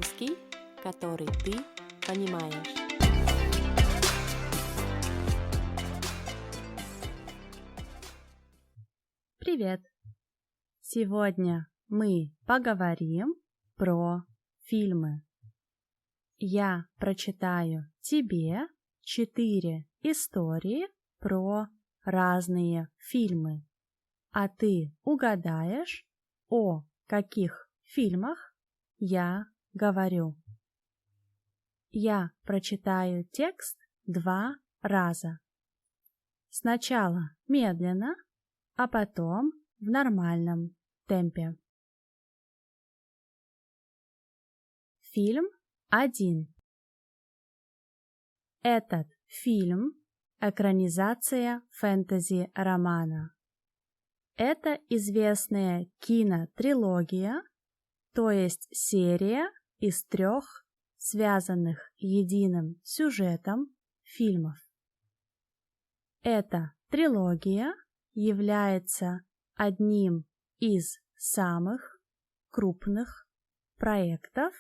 Русский, который ты понимаешь. Привет! Сегодня мы поговорим про фильмы. Я прочитаю тебе 4 истории про разные фильмы, а ты угадаешь, о каких фильмах я говорю. Я прочитаю текст 2 раза. Сначала медленно, а потом в нормальном темпе. Фильм 1. Этот фильм – экранизация фэнтези-романа. Это известная кинотрилогия, то есть серия из 3 связанных единым сюжетом фильмов. Эта трилогия является одним из самых крупных проектов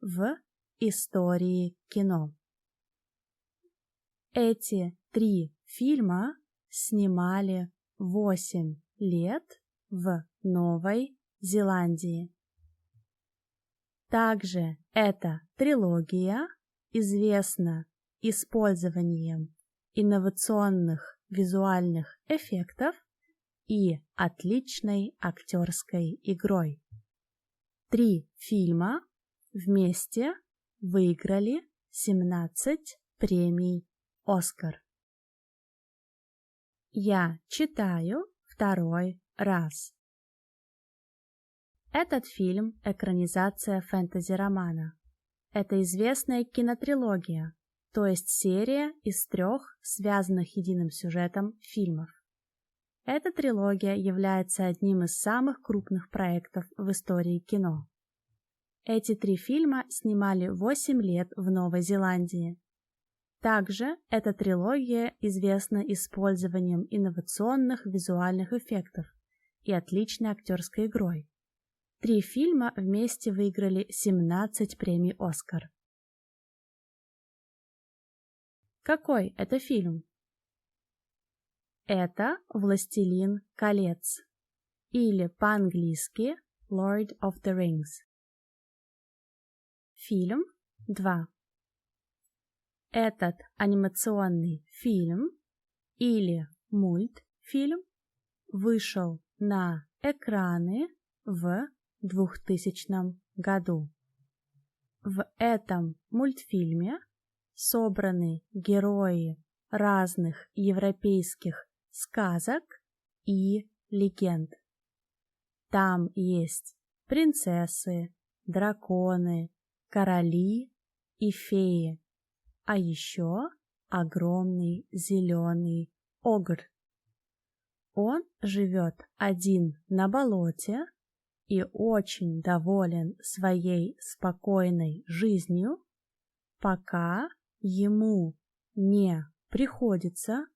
в истории кино. Эти 3 фильма снимали 8 лет в Новой Зеландии. Также эта трилогия известна использованием инновационных визуальных эффектов и отличной актерской игрой. 3 фильма вместе выиграли 17 премий «Оскар». Я читаю 2 раз. Этот фильм – экранизация фэнтези-романа. Это известная кинотрилогия, то есть серия из 3 связанных единым сюжетом фильмов. Эта трилогия является одним из самых крупных проектов в истории кино. Эти 3 фильма снимали 8 лет в Новой Зеландии. Также эта трилогия известна использованием инновационных визуальных эффектов и отличной актерской игрой. 3 фильма вместе выиграли 17 премий «Оскар». Какой это фильм? Это «Властелин колец» или по-английски Lord of the Rings. Фильм 2. Этот анимационный фильм или мультфильм вышел на экраны в 2000 году. В этом мультфильме собраны герои разных европейских сказок и легенд. Там есть принцессы, драконы, короли и феи, а еще огромный зеленый огр. Он живет один на болоте и очень доволен своей спокойной жизнью, пока ему не приходится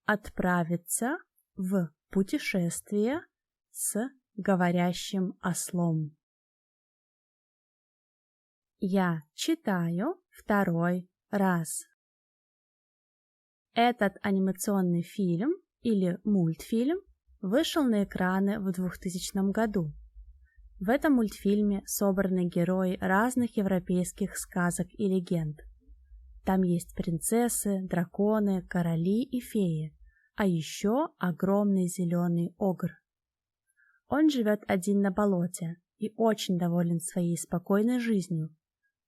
отправиться в путешествие с говорящим ослом. Я читаю 2 раз. Этот анимационный фильм или мультфильм вышел на экраны в 2000 году. В этом мультфильме собраны герои разных европейских сказок и легенд. Там есть принцессы, драконы, короли и феи, а еще огромный зеленый огр. Он живет один на болоте и очень доволен своей спокойной жизнью,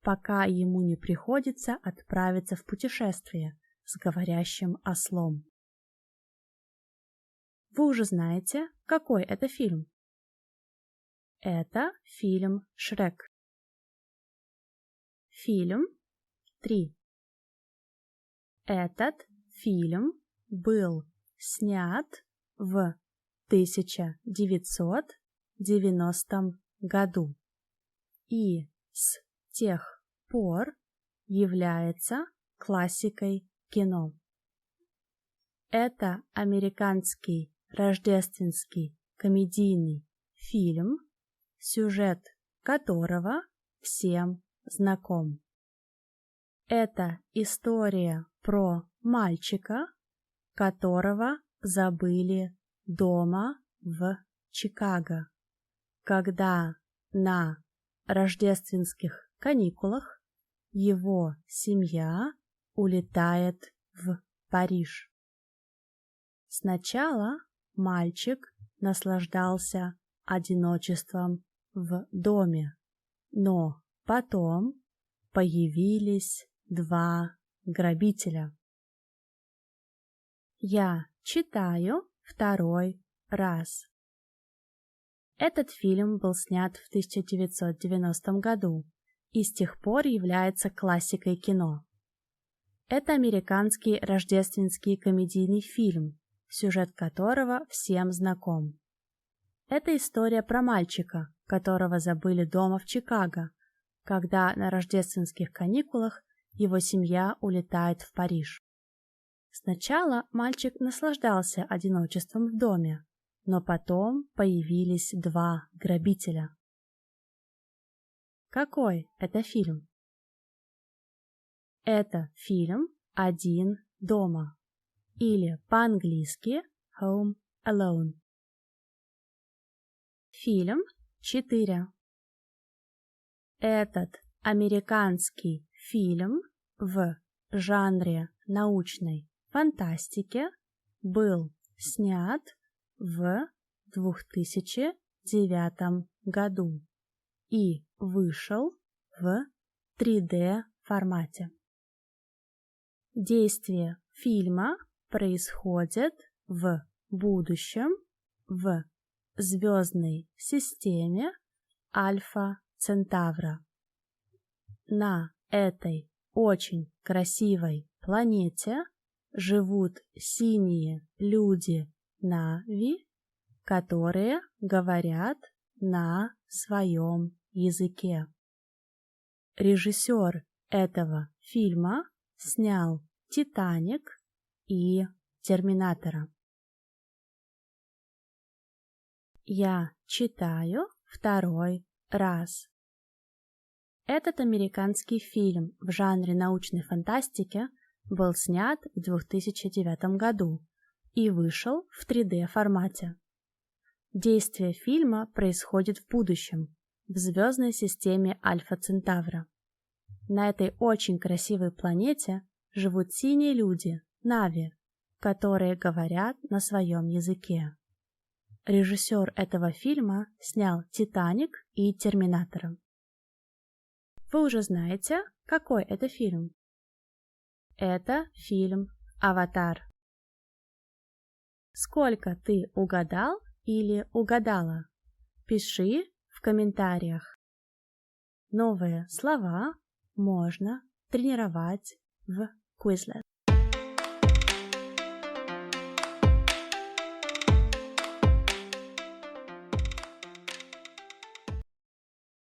пока ему не приходится отправиться в путешествие с говорящим ослом. Вы уже знаете, какой это фильм? Это фильм «Шрек». Фильм 3. Этот фильм был снят в 1990 году и с тех пор является классикой кино. Это американский рождественский комедийный фильм, сюжет которого всем знаком. Это история про мальчика, которого забыли дома в Чикаго, когда на рождественских каникулах его семья улетает в Париж. Сначала мальчик наслаждался одиночеством в доме, но потом появились два грабителя. Я читаю второй раз. Этот фильм был снят в 1990 году и с тех пор является классикой кино. Это американский рождественский комедийный фильм, сюжет которого всем знаком. Это история про мальчика, которого забыли дома в Чикаго, когда на рождественских каникулах его семья улетает в Париж. Сначала мальчик наслаждался одиночеством в доме, но потом появились два грабителя. Какой это фильм? Это фильм «Один дома» или по-английски «Home Alone». Фильм 4. Этот американский фильм в жанре научной фантастики был снят в 2009 году и вышел в 3D формате. Действие фильма происходит в будущем в звездной системе Альфа Центавра. На этой очень красивой планете живут синие люди Нави, которые говорят на своем языке. Режиссер этого фильма снял «Титаник» и «Терминатора». Я читаю второй раз. Этот американский фильм в жанре научной фантастики был снят в 2009 году и вышел в 3D формате. Действие фильма происходит в будущем, в звездной системе Альфа Центавра. На этой очень красивой планете живут синие люди, Нави, которые говорят на своем языке. Режиссер этого фильма снял «Титаник» и «Терминатора». Вы уже знаете, какой это фильм? Это фильм «Аватар». Сколько ты угадал или угадала? Пиши в комментариях. Новые слова можно тренировать в Quizlet.